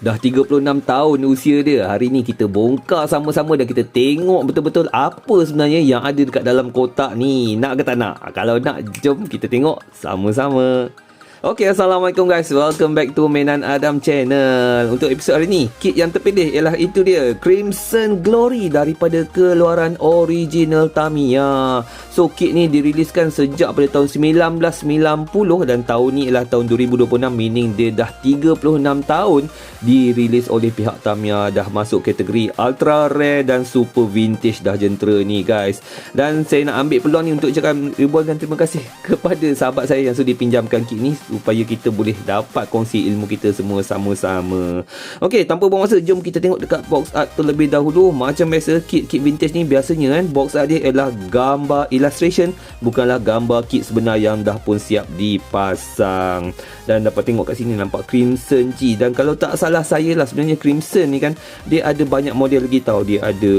Dah 36 tahun usia dia. Hari ni kita bongkar sama-sama dan kita tengok betul-betul apa sebenarnya yang ada dekat dalam kotak ni. Nak ke tak nak? Kalau nak, jom kita tengok sama-sama. Okay, Assalamualaikum guys. Welcome back to Mainan Adam Channel. Untuk episod hari ni, kit yang terpilih ialah itu dia, Crimson Glory daripada keluaran original Tamiya. So, kit ni diriliskan sejak pada tahun 1990 dan tahun ni ialah tahun 2026, meaning dia dah 36 tahun dirilis oleh pihak Tamiya. Dah masuk kategori ultra rare dan super vintage dah jentera ni guys. Dan saya nak ambil peluang ni untuk cakap ribuan terima kasih kepada sahabat saya yang sudi pinjamkan kit ni supaya kita boleh dapat kongsi ilmu kita semua sama-sama. Okey, tanpa buang masa, jom kita tengok dekat box art terlebih dahulu. Macam biasa, kit vintage ni biasanya kan, box art dia ialah gambar illustration, bukanlah gambar kit sebenar yang dah pun siap dipasang. Dan dapat tengok kat sini nampak Crimson G. Dan kalau tak salah saya lah, sebenarnya Crimson ni kan, dia ada banyak model lagi tau. Dia ada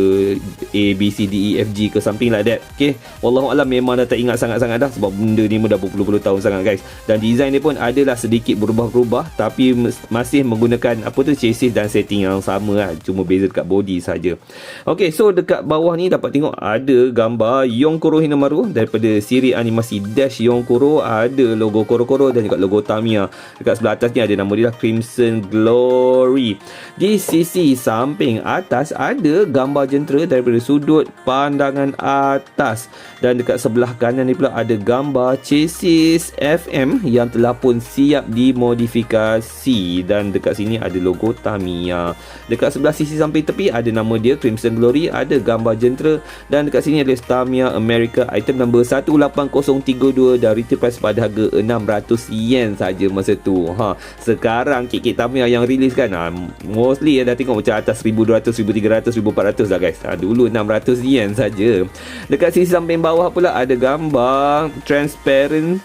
A, B, C, D, E, F, G ke something like that. Okay, wallahualam memang dah tak ingat sangat-sangat dah, sebab benda ni dah berpuluh-puluh tahun sangat guys. Dan design dia pun adalah sedikit berubah-ubah, tapi masih menggunakan apa tu, chassis dan setting yang sama lah, cuma beza dekat body saja. Okey, so dekat bawah ni dapat tengok ada gambar Yonkoro Hinamaru daripada siri animasi Dash Yonkoro. Ada logo Koro-Koro dan juga logo Tamiya. Dekat sebelah atas ni ada nama dia Crimson Glory. Di sisi samping atas ada gambar jentera daripada sudut pandangan atas, dan dekat sebelah kanan ni pula ada gambar chassis FM yang telah pun siap dimodifikasi, dan dekat sini ada logo Tamiya. Dekat sebelah sisi samping tepi ada nama dia Crimson Glory, ada gambar jentera, dan dekat sini ada Tamiya America item number 18032 dan retail price pada harga 600 yen saja masa tu. Sekarang kit-kit Tamiya yang rilis kan, mostly dah tengok macam atas 1200, 1300, 1400 dah guys. Dulu 600 yen saja. Dekat sisi samping bawah pula ada gambar transparent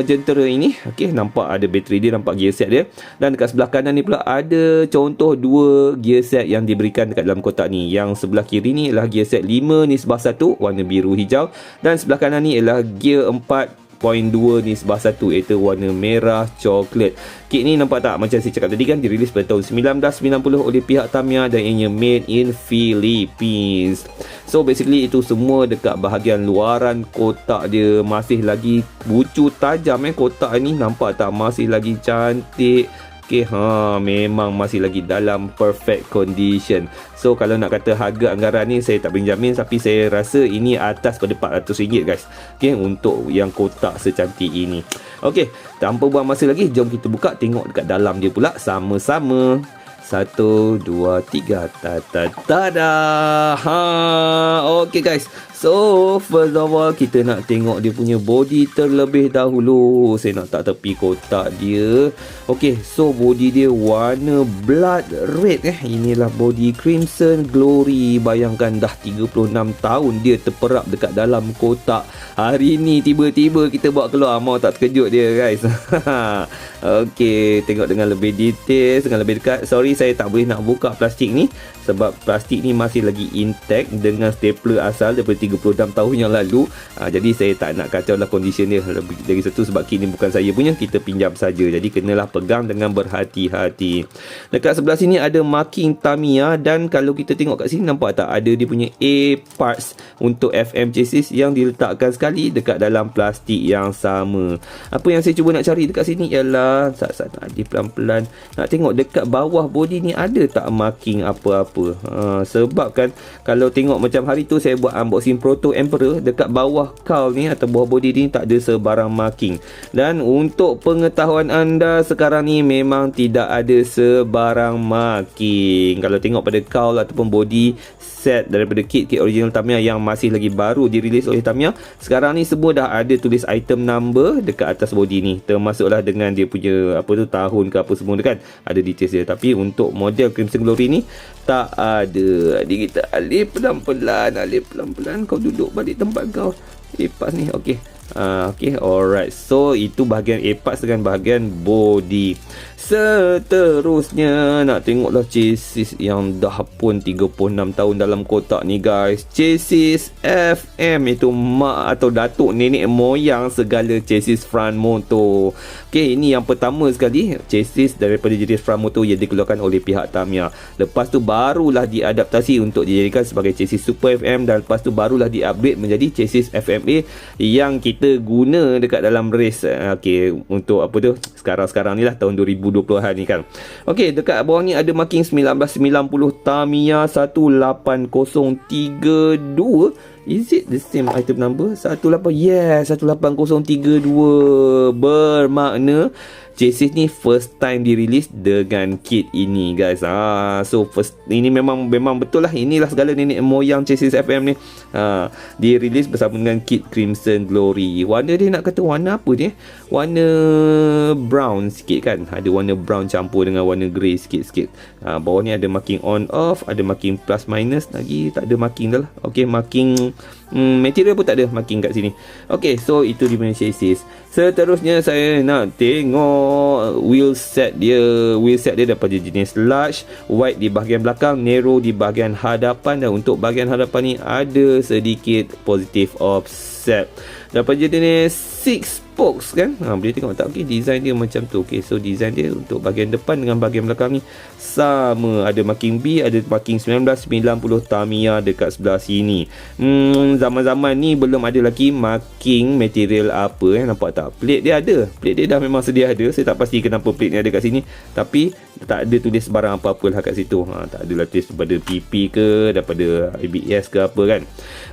jentera ini. Okey, nampak ada bateri dia, nampak gear set dia. Dan dekat sebelah kanan ni pula ada contoh dua gear set yang diberikan dekat dalam kotak ni. Yang sebelah kiri ni ialah gear set 5/1 warna biru hijau, dan sebelah kanan ni ialah gear 4.2/1 iaitu warna merah coklat. Kit ni nampak tak, macam saya cakap tadi kan, dirilis pada tahun 1990 oleh pihak Tamiya dan ianya made in Philippines. So basically itu semua dekat bahagian luaran kotak dia. Masih lagi bucu tajam kotak ni, nampak tak, masih lagi cantik. Okay, memang masih lagi dalam perfect condition. So kalau nak kata harga anggaran ni, saya tak boleh jamin, tapi saya rasa ini atas pada RM400 guys. Okay, untuk yang kotak secantik ini. Okay, tanpa buang masa lagi, jom kita buka tengok dekat dalam dia pula sama-sama. 1, 2, 3. Tada. Okay guys. So, first of all, kita nak tengok dia punya body terlebih dahulu. Saya nak tak tepi kotak dia. Okay, so body dia warna blood red. Inilah body Crimson Glory. Bayangkan dah 36 tahun dia terperap dekat dalam kotak. Hari ni tiba-tiba kita bawa keluar. Mau tak terkejut dia guys. Okay, tengok dengan lebih detail, dengan lebih dekat. Sorry, saya tak boleh nak buka plastik ni, sebab plastik ni masih lagi intact dengan stapler asal daripada 36 tahun yang lalu. Jadi saya tak nak kacau lah condition dia lebih dari satu, sebab kit ni bukan saya punya, kita pinjam saja. Jadi kenalah pegang dengan berhati-hati. Dekat sebelah sini ada marking Tamiya, dan kalau kita tengok kat sini, nampak tak ada dia punya A parts untuk FM chassis yang diletakkan sekali dekat dalam plastik yang sama. Apa yang saya cuba nak cari dekat sini ialah, nak pelan-pelan nak tengok dekat bawah body ni ada tak marking apa-apa. Sebab kan kalau tengok macam hari tu saya buat unboxing Proto Emperor, dekat bawah cowl ni atau bawah body ni tak ada sebarang marking. Dan untuk pengetahuan anda, sekarang ni memang tidak ada sebarang marking. Kalau tengok pada cowl ataupun body set daripada kit original Tamiya yang masih lagi baru dirilis oleh Tamiya, sekarang ni semua dah ada tulis item number dekat atas body ni, termasuklah dengan dia punya apa tu, tahun ke apa semua kan, ada details dia. Tapi untuk model Crimson Glory ni tak ada. Jadi kita alih pelan-pelan, kau duduk balik tempat kau. Lepas ni, okey. Okay, alright. So itu bahagian A-parts dengan bahagian body. Seterusnya nak tengoklah chassis yang dah pun 36 tahun dalam kotak ni guys. Chassis FM, itu mak atau datuk nenek moyang segala chassis front motor. Okey, ini yang pertama sekali chassis daripada jenis front motor yang dikeluarkan oleh pihak Tamiya. Lepas tu barulah diadaptasi untuk dijadikan sebagai chassis Super FM, dan lepas tu barulah di-upgrade menjadi chassis FMA yang kita guna dekat dalam race. Okey, untuk apa tu? Sekarang-sekarang ni lah, tahun 2020-an ni kan. Okey, dekat bawah ni ada marking 1990 Tamiya 18032. Is it the same item number? 18, yes, 18032. Bermakna chassis ni first time dirilis dengan kit ini guys. So first, ini memang betul lah, inilah segala nenek moyang chassis FM ni. Dirilis bersama dengan kit Crimson Glory. Warna dia nak kata warna apa dia? Warna brown sikit kan. Ada warna brown campur dengan warna grey sikit-sikit. Bawah ni ada marking on off, ada marking plus minus, lagi tak ada marking dah lah. Okey, marking material pun tak ada marking kat sini. Okey, so itu dia punya chassis. Seterusnya saya nak tengok wheel set dia. Wheel set dia daripada jenis large, wide di bahagian belakang, narrow di bahagian hadapan, dan untuk bahagian hadapan ni ada sedikit positive offset. Daripada jenis 6 spokes kan. Boleh tengok tak? Okey, design dia macam tu. Okey, so design dia untuk bahagian depan dengan bahagian belakang ni sama. Ada marking B, ada marking 1990 Tamiya dekat sebelah sini. Zaman-zaman ni belum ada lagi marking material apa nampak tak? Plate dia ada. Plate dia dah memang sedia ada. Saya tak pasti kenapa plate ni ada kat sini, tapi tak ada tulis barang apa-apa lah kat situ. Tak ada tulis daripada PP ke, daripada ABS ke apa kan.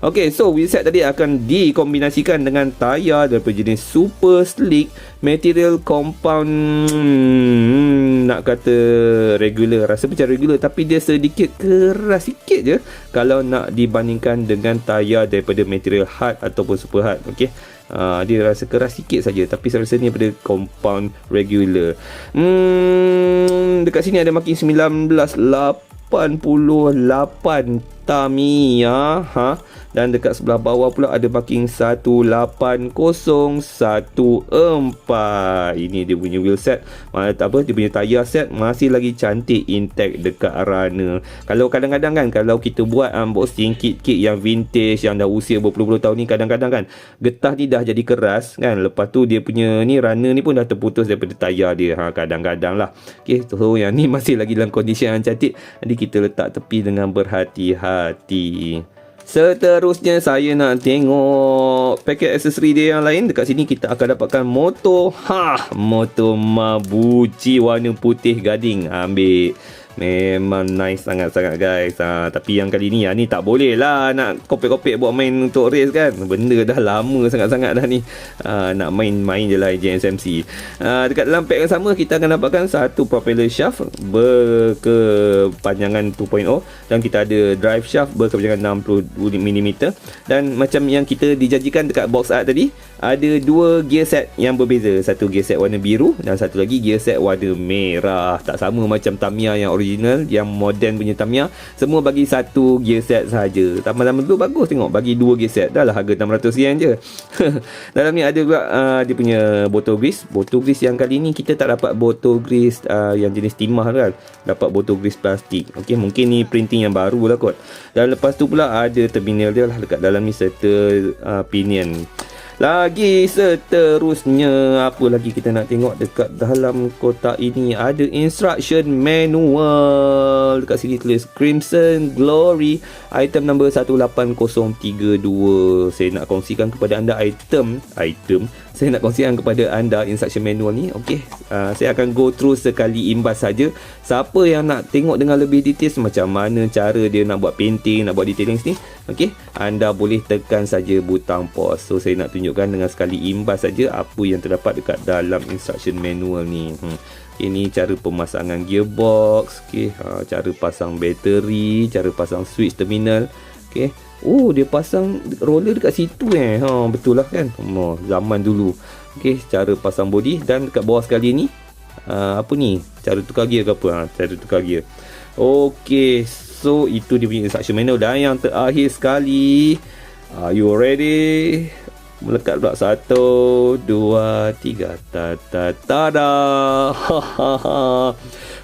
Okey, so wheelset tadi akan dikombinasikan dengan tayar daripada jenis Super Slick, material compound, nak kata regular, rasa macam regular, tapi dia sedikit keras sikit je kalau nak dibandingkan dengan tayar daripada material hard ataupun super hard. Okey, dia rasa keras sikit saja, tapi saya rasa ni daripada compound regular. Dekat sini ada marking 1988 Tamiya, dan dekat sebelah bawah pula ada marking 18014. Ini dia punya wheel set. Dia punya tayar set masih lagi cantik, intact dekat runner. Kalau kadang-kadang kan, kalau kita buat unboxing kit-kit yang vintage, yang dah usia berpuluh-puluh tahun ni, kadang-kadang kan getah ni dah jadi keras kan. Lepas tu dia punya ni runner ni pun dah terputus daripada tayar dia. Kadang-kadang lah. Okay, so yang ni masih lagi dalam kondisi yang cantik. Jadi kita letak tepi dengan berhati-hati. Seterusnya saya nak tengok paket aksesori dia yang lain. Dekat sini kita akan dapatkan motor. Motor Mabuchi warna putih gading. Ambil. Memang nice sangat-sangat guys. Tapi yang kali ni ni tak boleh lah nak kopek-kopek buat main untuk race kan. Benda dah lama sangat-sangat dah ni. Nak main-main je lah JSMC. Dekat dalam pack yang sama kita akan dapatkan satu propeller shaft berkepanjangan 2.0, dan kita ada drive shaft berkepanjangan 60mm. Dan macam yang kita dijanjikan dekat box art tadi, ada dua gear set yang berbeza. Satu gear set warna biru dan satu lagi gear set warna merah. Tak sama macam Tamiya yang original, yang modern punya Tamiya. Semua bagi satu gear set sahaja. Taman-taman dulu bagus tengok, bagi dua gear set. Dah lah harga RM600 je. Dalam ni ada juga dia punya botol grease. Botol grease yang kali ni kita tak dapat botol grease yang jenis timah kan. Dapat botol grease plastik. Okey, mungkin ni printing yang baru lah kot. Dan lepas tu pula ada terminal dia lah dekat dalam ni, serta pinion. Lagi seterusnya, apa lagi kita nak tengok dekat dalam kotak ini? Ada instruction manual. Dekat sini tulis Crimson Glory, item number 18032. Saya nak kongsikan kepada anda saya nak kongsikan kepada anda instruction manual ni. Okey, saya akan go through sekali imbas saja. Siapa yang nak tengok dengan lebih details macam mana cara dia nak buat painting, nak buat detailing sini, okey, anda boleh tekan saja butang pause. So saya nak tunjukkan dengan sekali imbas saja apa yang terdapat dekat dalam instruction manual ni. Ini cara pemasangan gearbox, okey, cara pasang bateri, cara pasang switch terminal. Okey. Oh, dia pasang roller dekat situ betul lah kan. Zaman dulu. Okey, cara pasang body. Dan dekat bawah sekali ni apa ni? Cara tukar gear ke apa? Cara tukar gear. Okey, so itu dia punya instruction manual. Dan yang terakhir sekali, are you ready? Melekat pula. 1, 2, 3. Tada.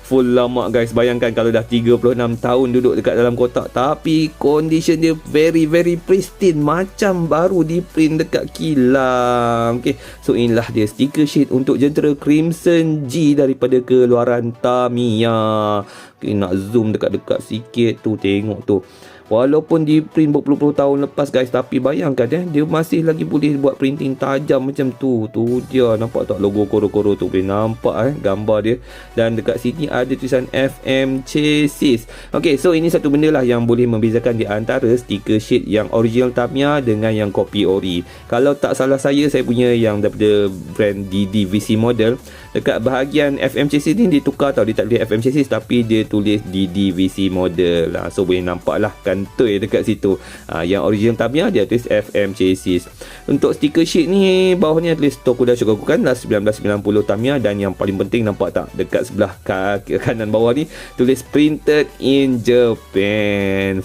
Full lama guys. Bayangkan kalau dah 36 tahun duduk dekat dalam kotak, tapi condition dia very pristine, macam baru di print dekat kilang. Okay, so inilah dia stiker sheet untuk jentera Crimson G daripada keluaran Tamiya. Okay, nak zoom dekat-dekat sikit tu, tengok tu. Walaupun di print berpuluh-puluh tahun lepas guys, tapi bayangkan dia masih lagi boleh buat printing tajam macam tu. Tu dia, nampak tak logo koro-koro tu, boleh nampak gambar dia. Dan dekat sini ada tulisan FM Chassis. Okay, so ini satu benda lah yang boleh membezakan di antara stiker sheet yang original Tamiya dengan yang kopi ori. Kalau tak salah saya punya yang daripada brand DDVC model, dekat bahagian FM Chassis ni dia tukar tau, dia tak tulis FM Chassis tapi dia tulis DDVC model lah. So boleh nampak lah kantoi dekat situ. Yang original Tamiya dia tulis FM Chassis. Untuk stiker sheet ni bawahnya tulis Tokuda Shogakukan lah 1990 Tamiya, dan yang paling penting nampak tak dekat sebelah kanan bawah ni tulis printed in Japan.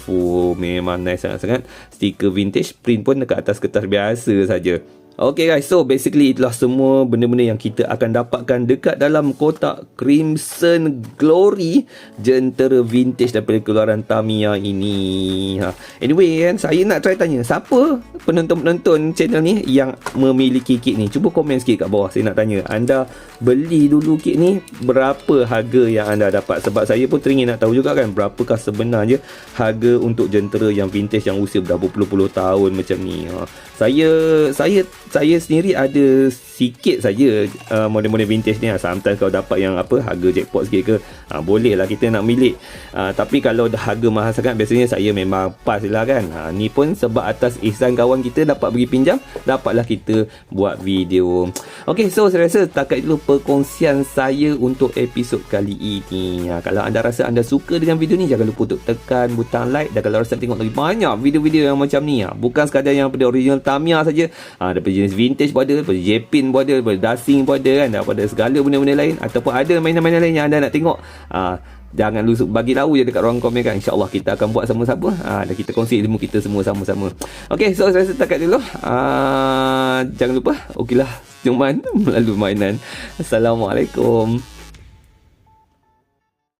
Memang nice sangat-sangat. Stiker vintage, print pun dekat atas kertas biasa saja. Okay guys, so basically itulah semua benda-benda yang kita akan dapatkan dekat dalam kotak Crimson Glory jentera vintage daripada keluaran Tamiya ini. Anyway kan, saya nak try tanya, siapa penonton-penonton channel ni yang memiliki kit ni? Cuba komen sikit kat bawah, saya nak tanya. Anda beli dulu kit ni, berapa harga yang anda dapat? Sebab saya pun teringin nak tahu juga kan, berapakah sebenarnya harga untuk jentera yang vintage yang usia dah berpuluh-puluh tahun macam ni. Saya sendiri ada sikit saja model-model vintage ni. Sometimes kalau dapat yang harga jackpot sikit ke, boleh lah kita nak milik. Tapi kalau dah harga mahal sangat, biasanya saya memang pass lah kan. Ni pun sebab atas ihsan kawan kita dapat bagi pinjam, dapatlah kita buat video. Okay, so saya rasa setakat dulu perkongsian saya untuk episod kali ini. Kalau anda rasa anda suka dengan video ni, jangan lupa untuk tekan butang like. Dan kalau rasa tengok lagi banyak video-video yang macam ni, bukan sekadar yang pada original Tamiya saja, daripada jenis vintage pun ada, daripada Jepin pun ada, daripada Dasing pun ada kan, daripada segala benda-benda lain, ataupun ada mainan-mainan lain yang anda nak tengok, jangan lupa bagi tahu je dekat ruang komen kan. InsyaAllah kita akan buat sama-sama, dan kita kongsi ilmu kita semua sama-sama. Okay, so saya rasa setakat dulu. Jangan lupa, okeylah, ciuman melalui mainan. Assalamualaikum.